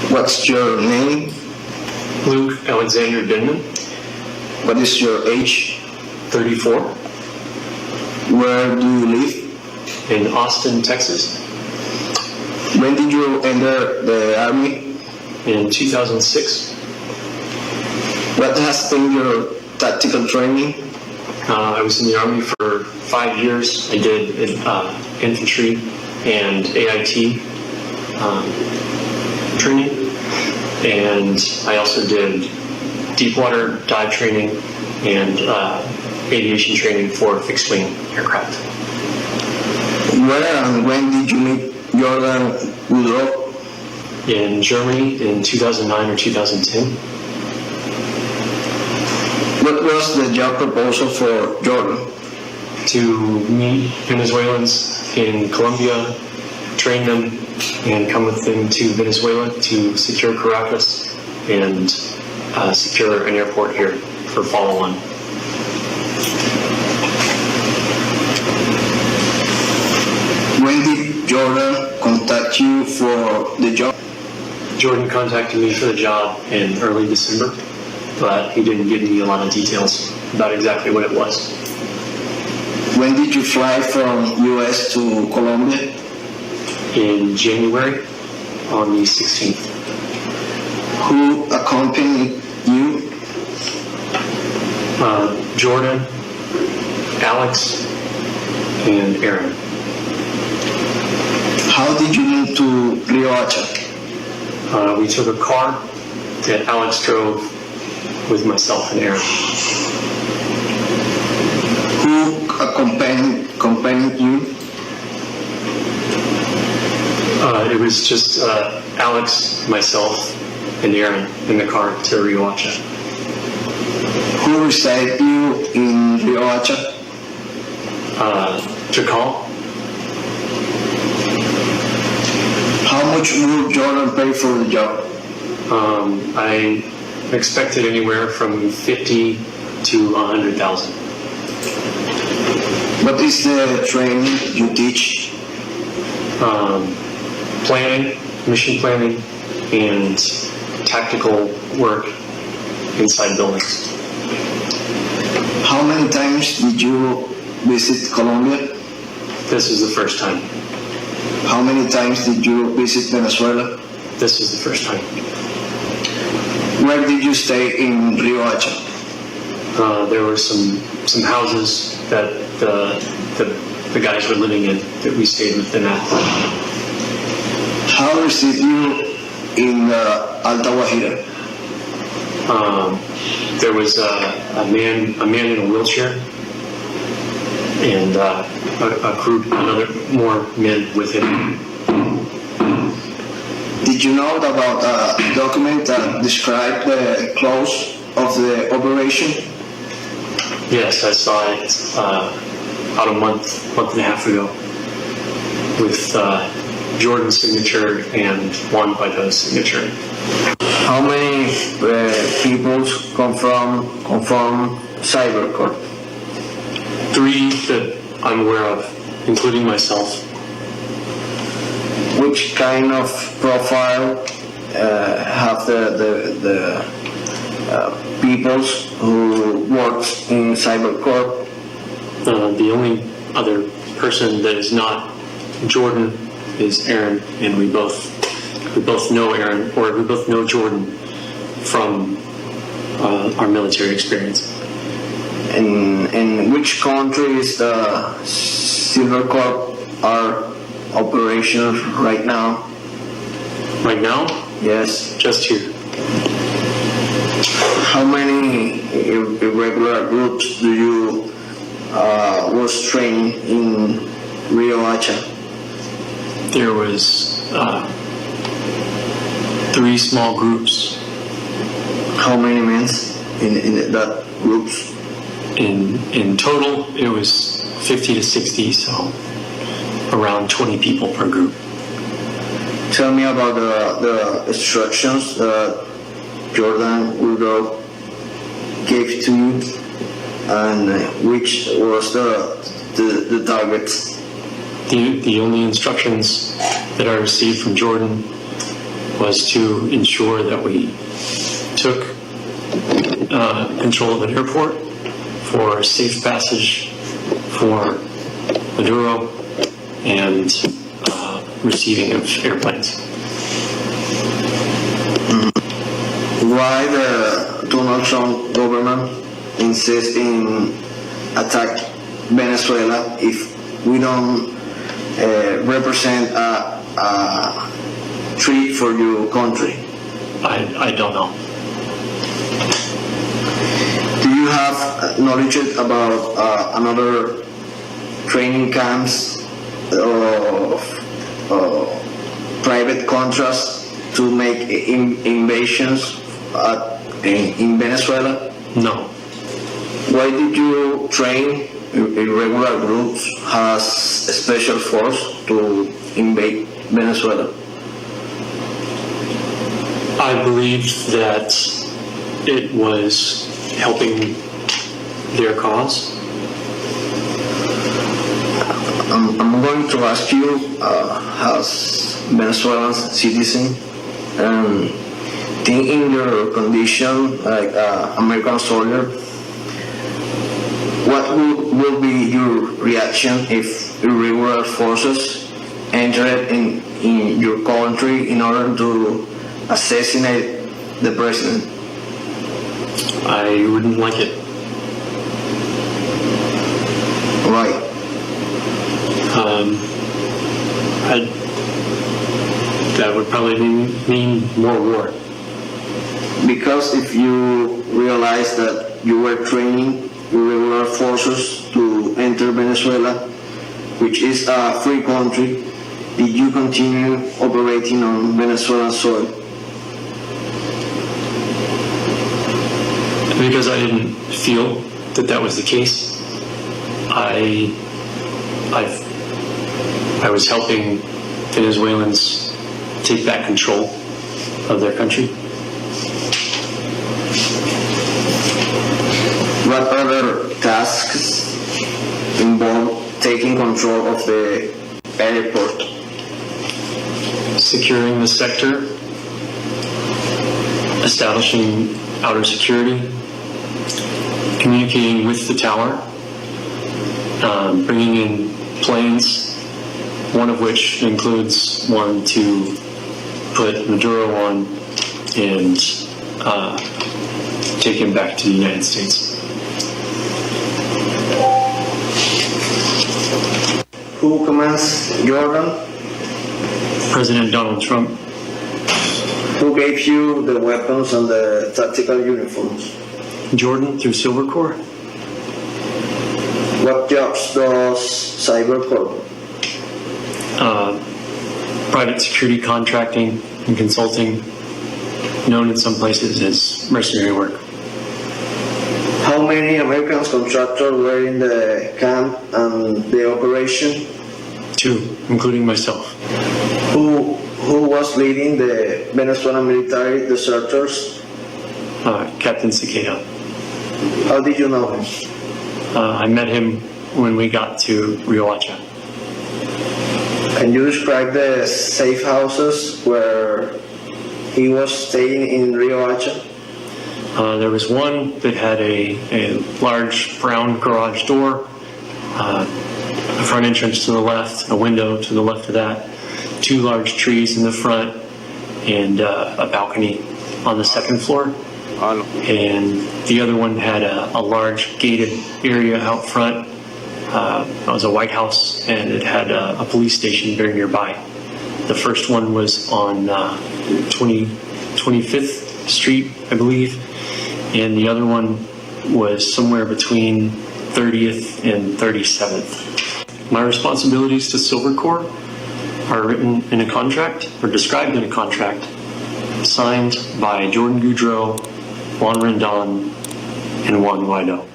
What's your name? Luke Alexander Binman, What is your age? 34, Where do you live? in Austin, Texas, When did you enter the army? in 2006. What has been your tactical training? I was in the Army for 5 years. I did infantry and AIT training, and I also did deep water dive training and aviation training for fixed wing aircraft. Where and when did you meet Jordan Woodrow? In Germany in 2009 or 2010. What was the job proposal for Jordan? To meet Venezuelans in Colombia, train them, and come with them to Venezuela to secure Caracas and secure an airport here for follow-on. When did Jordan contact you for the job? Jordan contacted me for the job in early December, but he didn't give me a lot of details about exactly what it was. When did you fly from US to Colombia? In January on the 16th. Who accompanied you? Jordan, Alex, and Aaron. How did you move to Riohacha? We took a car that Alex drove with myself and Aaron. Who accompanied you? It was just Alex, myself, and Aaron in the car to Riohacha. Who received you in Riohacha? Jakal. How much would Jordan pay for the job? I expected anywhere from 50 to 100,000. What is the training you teach? Planning, mission planning, and tactical work inside buildings. How many times did you visit Colombia? This is the first time. How many times did you visit Venezuela? This is the first time. Where did you stay in Riohacha? There were some houses that the guys were living in that we stayed with them at. How received you in Alta Guajira? There was a man in a wheelchair, and more men with him. Did you know about a document that described the close of the operation? Yes, I saw it about a month and a half ago with Jordan's signature and Juan Guaido's signature. How many people conform Cybercorp? 3 that I'm aware of, including myself. Which kind of profile have the peoples who work in Cybercorp? The only other person that is not Jordan is Aaron, and we both know Aaron, or we both know Jordan from our military experience. In which countries the Cybercorp are operational right now? Right now? Yes. Just here. How many irregular groups do you was trained in Riohacha? There was 3 small groups. How many men in that groups? In total, it was 50 to 60, so around 20 people per group. Tell me about the instructions that Jordan Woodrow gave to you, and which was the target. The only instructions that I received from Jordan was to ensure that we took control of an airport for safe passage for Máduro and receiving of airplanes. Why the Donald Trump government insists in attack Venezuela if we don't represent a threat for your country? I don't know. Do you have knowledge about another training camps of private contracts to make invasions in Venezuela? No. Why did you train irregular groups as a special force to invade Venezuela? I believed that it was helping their cause. I'm going to ask you, as Venezuelan citizen, think in your condition like American soldier, what will be your reaction if irregular forces entered in your country in order to assassinate the president? I wouldn't like it. Right. That would probably mean more war. Because if you realize that you were training irregular forces to enter Venezuela, which is a free country, did you continue operating on Venezuelan soil? Because I didn't feel that was the case. I was helping Venezuelans take back control of their country. What other tasks involve taking control of the airport? Securing the sector, establishing outer security, communicating with the tower, bringing in planes, one of which includes one to put Máduro on and take him back to the United States. Who commands Jordan? President Donald Trump. Who gave you the weapons and the tactical uniforms? Jordan through Silver Corps. What jobs does Cyber Corps? Private security contracting and consulting, known in some places as mercenary work. How many American contractors were in the camp and the operation? 2, including myself. Who was leading the Venezuelan military deserters? Captain Cicada. How did you know him? I met him when we got to Riohacha. Can you describe the safe houses where he was staying in Riohacha? There was one that had a large brown garage door, a front entrance to the left, a window to the left of that, 2 large trees in the front, and a balcony on the second floor. And the other one had a large gated area out front. It was a White House, and it had a police station very nearby. The first one was on 25th Street, I believe, and the other one was somewhere between 30th and 37th. My responsibilities to Silver Corps are written in a contract, or described in a contract, signed by Jordan Goudreau, Juan Rendon, and Juan Guaido.